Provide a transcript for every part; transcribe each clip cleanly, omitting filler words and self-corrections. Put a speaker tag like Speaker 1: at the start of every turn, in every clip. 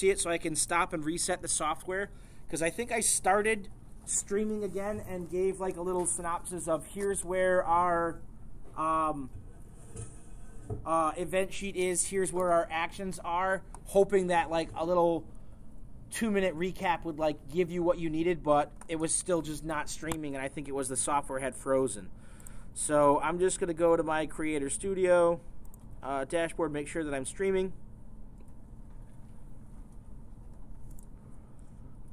Speaker 1: see it so I can stop and reset the software, because I think I started streaming again and gave like a little synopsis of here's where our event sheet is, here's where our actions are, hoping that like a little 2-minute recap would like give you what you needed, but it was still just not streaming, and I think it was the software had frozen. So I'm just going to go to my Creator Studio dashboard, make sure that I'm streaming.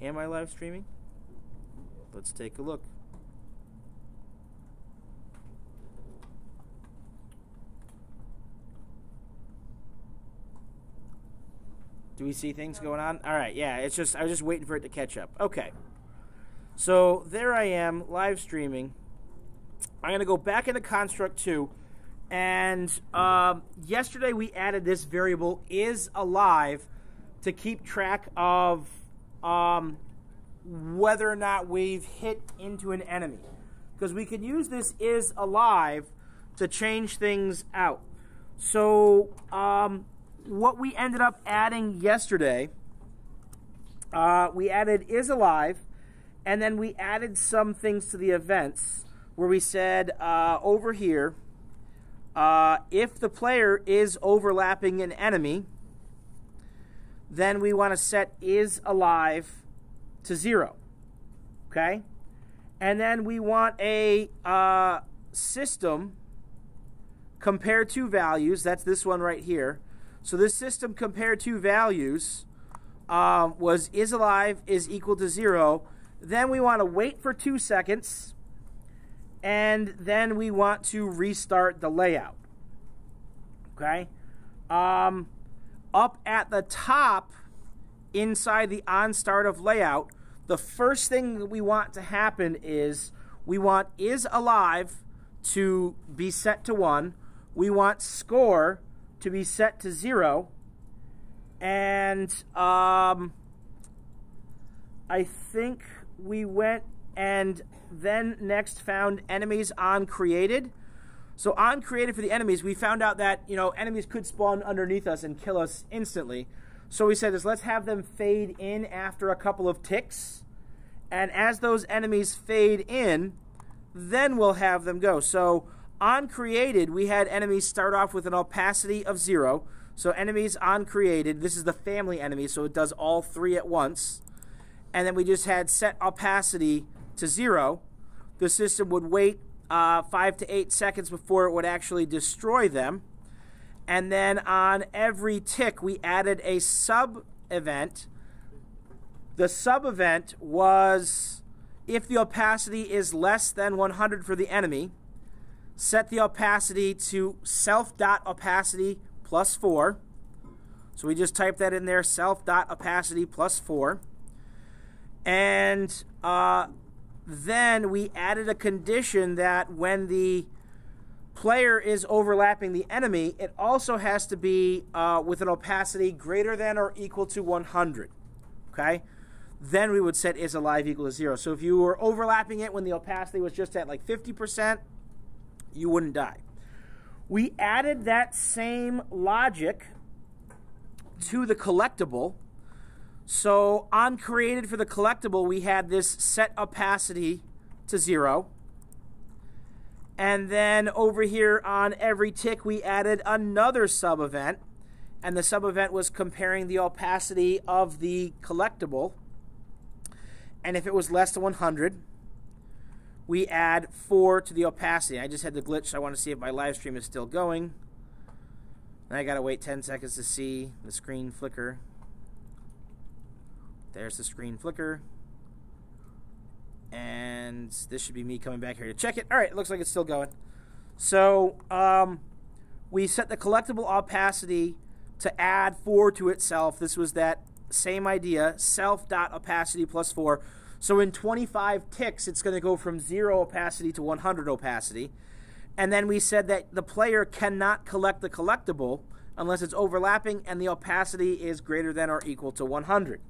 Speaker 1: Am I live streaming? Let's take a look. Do we see things going on? All right, yeah, it's just I was just waiting for it to catch up. Okay. So there I am, live streaming. I'm going to go back into Construct 2, and yesterday we added this variable isAlive to keep track of whether or not we've hit into an enemy, because we can use this isAlive to change things out. So what we ended up adding yesterday, we added isAlive, and then we added some things to the events where we said over here, if the player is overlapping an enemy, then we want to set isAlive to 0. Okay? And then we want a system compare two values. That's this one right here. So this system compare two values was isAlive is equal to 0. Then we want to wait for 2 seconds, and then we want to restart the layout. Okay? Up at the top, inside the onStart of layout, the first thing that we want to happen is we want isAlive to be set to 1. We want score to be set to 0. And I think we went and then next found enemies on created. So on created for the enemies, we found out that, you know, enemies could spawn underneath us and kill us instantly. So we said, let's have them fade in after a couple of ticks. And as those enemies fade in, then we'll have them go. So on created, we had enemies start off with an opacity of 0. So enemies on created, this is the family enemy, so it does all 3 at once. And then we just had set opacity to 0. The system would wait 5 to 8 seconds before it would actually destroy them. And then on every tick, we added a sub-event. The sub-event was if the opacity is less than 100 for the enemy, set the opacity to self.opacity plus 4. So we just type that in there, self.opacity plus 4. And then we added a condition that when the player is overlapping the enemy, it also has to be with an opacity greater than or equal to 100. Okay? Then we would set isAlive equal to 0. So if you were overlapping it when the opacity was just at like 50%, you wouldn't die. We added that same logic to the collectible. So on created for the collectible, we had this set opacity to 0. And then over here on every tick, we added another sub-event. And the sub-event was comparing the opacity of the collectible. And if it was less than 100, we add 4 to the opacity. I just had the glitch, so I want to see if my live stream is still going. And I got to wait 10 seconds to see the screen flicker. There's the screen flicker. And this should be me coming back here to check it. All right, it looks like it's still going. So we set the collectible opacity to add 4 to itself. This was that same idea, self.opacity plus 4. So in 25 ticks, it's going to go from 0 opacity to 100 opacity. And then we said that the player cannot collect the collectible unless it's overlapping and the opacity is greater than or equal to 100.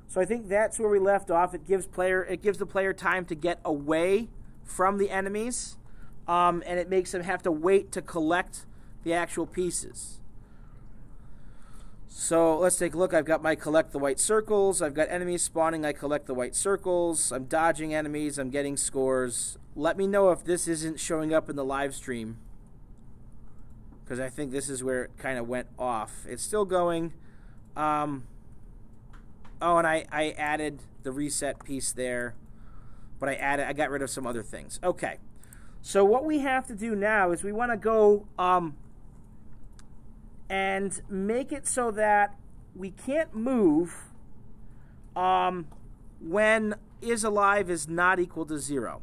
Speaker 1: So I think that's where we left off. It gives the player time to get away from the enemies, and it makes them have to wait to collect the actual pieces. So let's take a look. I've got my collect the white circles. I've got enemies spawning. I collect the white circles. I'm dodging enemies. I'm getting scores. Let me know if this isn't showing up in the live stream, because I think this is where it kind of went off. It's still going. Oh, and I added the reset piece there, but I got rid of some other things. Okay, so what we have to do now is we want to go and make it so that we can't move when is alive is not equal to 0.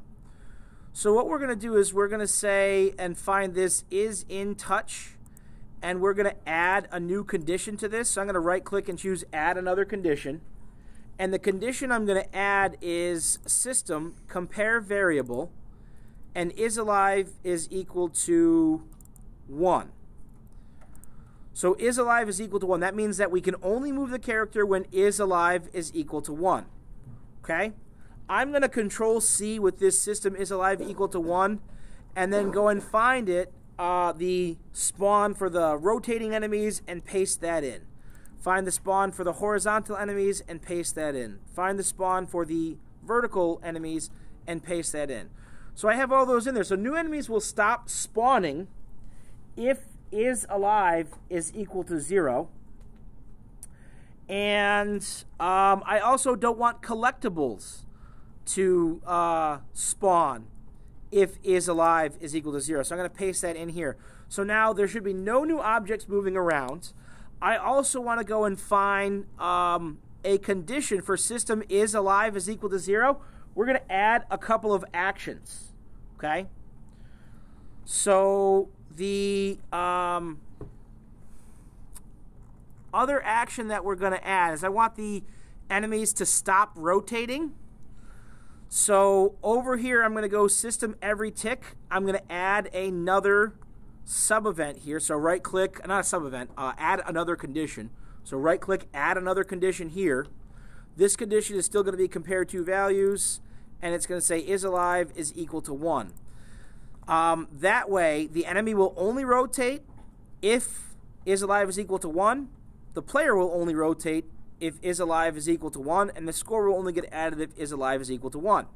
Speaker 1: So what we're going to do is we're going to say and find this is in touch, and we're going to add a new condition to this. So I'm going to right click and choose add another condition, and the condition I'm going to add is system compare variable and is alive is equal to 1. So is alive is equal to 1. That means that we can only move the character when is alive is equal to 1. Okay? I'm going to control C with this system is alive equal to 1, and then go and find it, the spawn for the rotating enemies, and paste that in. Find the spawn for the horizontal enemies and paste that in. Find the spawn for the vertical enemies and paste that in. So I have all those in there. So new enemies will stop spawning if is alive is equal to 0. And I also don't want collectibles to spawn if is alive is equal to 0. So I'm going to paste that in here. So now there should be no new objects moving around. I also want to go and find a condition for system is alive is equal to 0. We're going to add a couple of actions. Okay? So the other action that we're going to add is I want the enemies to stop rotating. So over here, I'm going to go system every tick. I'm going to add another sub-event here. So right-click, not a sub-event, add another condition. So right-click, add another condition here. This condition is still going to be compare two values, and it's going to say is alive is equal to 1. That way, the enemy will only rotate if is alive is equal to 1. The player will only rotate if is alive is equal to 1, and the score will only get added if is alive is equal to 1.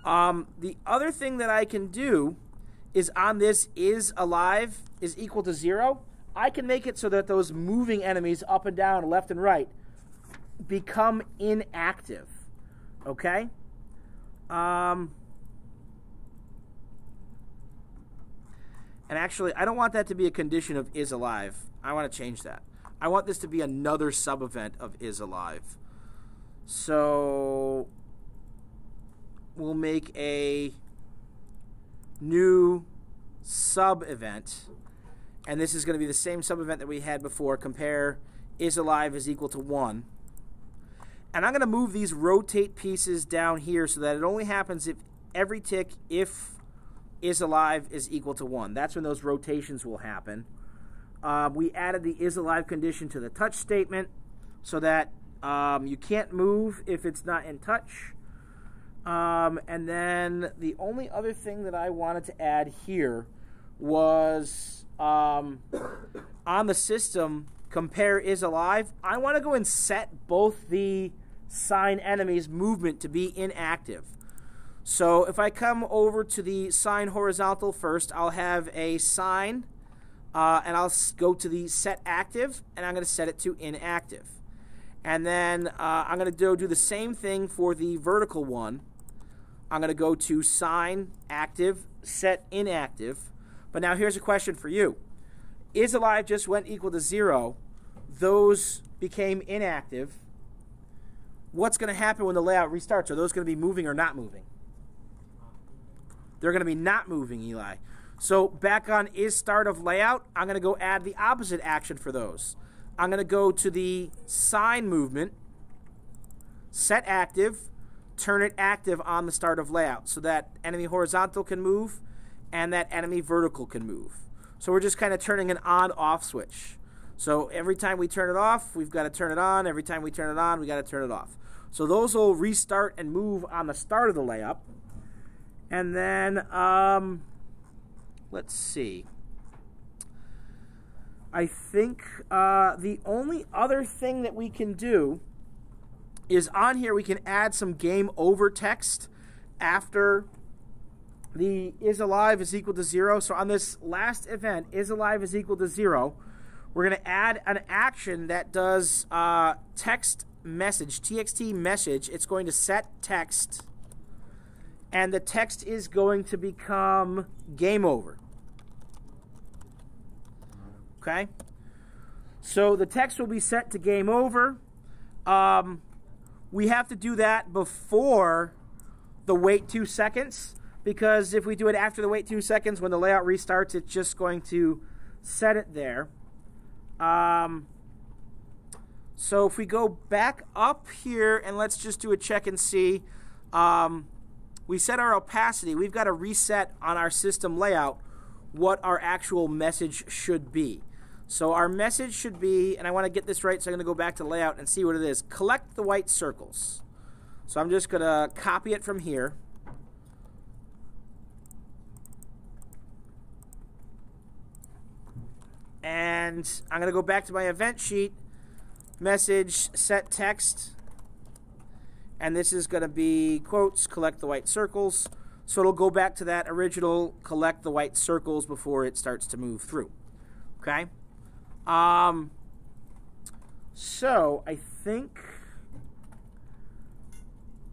Speaker 1: The other thing that I can do is on this is alive is equal to 0, I can make it so that those moving enemies up and down, left and right, become inactive. Okay? And actually, I don't want that to be a condition of is alive. I want to change that. I want this to be another sub-event of is alive. So we'll make a new sub-event, and this is going to be the same sub-event that we had before. Compare is alive is equal to 1. And I'm going to move these rotate pieces down here so that it only happens if every tick if is alive is equal to 1. That's when those rotations will happen. We added the is alive condition to the touch statement so that you can't move if it's not in touch. And then the only other thing that I wanted to add here was on the system compare is alive, I want to go and set both the sign enemies movement to be inactive. So if I come over to the sign horizontal first, I'll have a sign, and I'll go to the set active, and I'm going to set it to inactive. And then I'm going to do the same thing for the vertical one. I'm going to go to sign active, set inactive. But now here's a question for you. Is alive just went equal to 0. Those became inactive. What's going to happen when the layout restarts? Are those going to be moving or not moving? They're going to be not moving, Eli. So back on is start of layout, I'm going to go add the opposite action for those. I'm going to go to the sign movement, set active, turn it active on the start of layout so that enemy horizontal can move and that enemy vertical can move. So we're just kind of turning an on-off switch. So every time we turn it off, we've got to turn it on. Every time we turn it on, we got to turn it off. So those will restart and move on the start of the layup. And then, let's see. I think the only other thing that we can do is on here we can add some game over text after the is alive is equal to 0. So on this last event, is alive is equal to 0, we're going to add an action that does text message, txt message. It's going to set text, and the text is going to become game over. Okay? So the text will be set to game over. We have to do that before the wait 2 seconds, because if we do it after the wait 2 seconds, when the layout restarts, it's just going to set it there. So if we go back up here and let's just do a check and see, we set our opacity. We've got to reset on our system layout what our actual message should be. So our message should be, and I want to get this right, so I'm going to go back to layout and see what it is. Collect the white circles. So I'm just going to copy it from here. And I'm going to go back to my event sheet, message, set text, and this is going to be quotes, collect the white circles. So it'll go back to that original collect the white circles before it starts to move through. Okay? So I think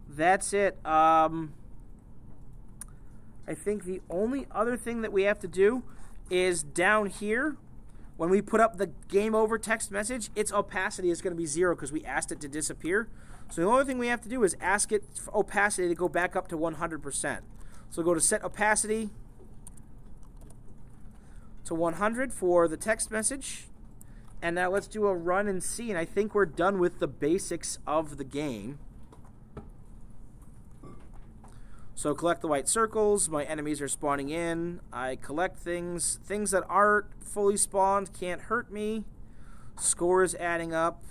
Speaker 1: that's it. I think the only other thing that we have to do is down here, when we put up the game over text message, its opacity is going to be 0 because we asked it to disappear. So the only thing we have to do is ask it for opacity to go back up to 100%. So go to set opacity to 100 for the text message. And now let's do a run and see. And I think we're done with the basics of the game. So collect the white circles. My enemies are spawning in. I collect things. Things that aren't fully spawned can't hurt me. Score is adding up.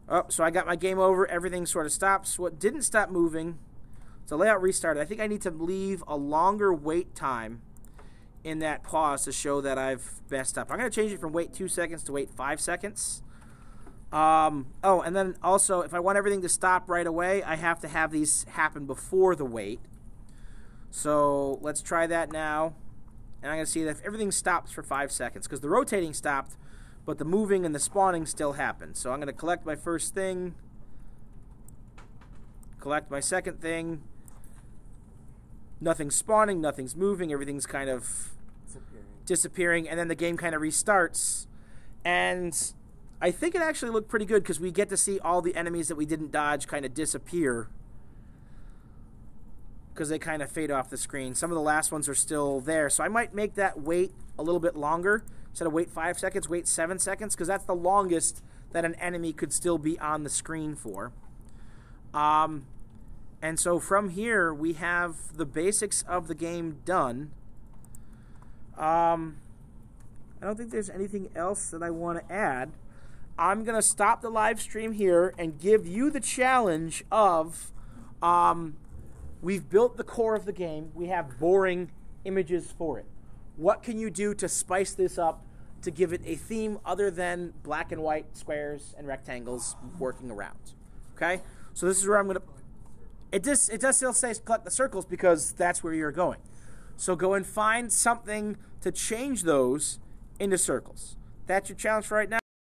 Speaker 1: Oh, so I got my game over. Everything sort of stops. What didn't stop moving, so layout restarted. I think I need to leave a longer wait time in that pause to show that I've messed up. I'm going to change it from wait 2 seconds to wait 5 seconds. Oh, and then also, if I want everything to stop right away, I have to have these happen before the wait. So let's try that now. And I'm going to see that if everything stops for 5 seconds, because the rotating stopped, but the moving and the spawning still happened. So I'm going to collect my first thing, collect my second thing. Nothing's spawning, nothing's moving, everything's kind of disappearing, and then the game kind of restarts. And I think it actually looked pretty good because we get to see all the enemies that we didn't dodge kind of disappear because they kind of fade off the screen. Some of the last ones are still there, so I might make that wait a little bit longer. Instead of wait 5 seconds, wait 7 seconds, because that's the longest that an enemy could still be on the screen for. And so from here, we have the basics of the game done. I don't think there's anything else that I want to add. I'm going to stop the live stream here and give you the challenge of, we've built the core of the game. We have boring images for it. What can you do to spice this up to give it a theme other than black and white squares and rectangles working around? Okay? So this is where I'm going to... It does still say collect the circles because that's where you're going. So go and find something to change those into circles. That's your challenge for right now.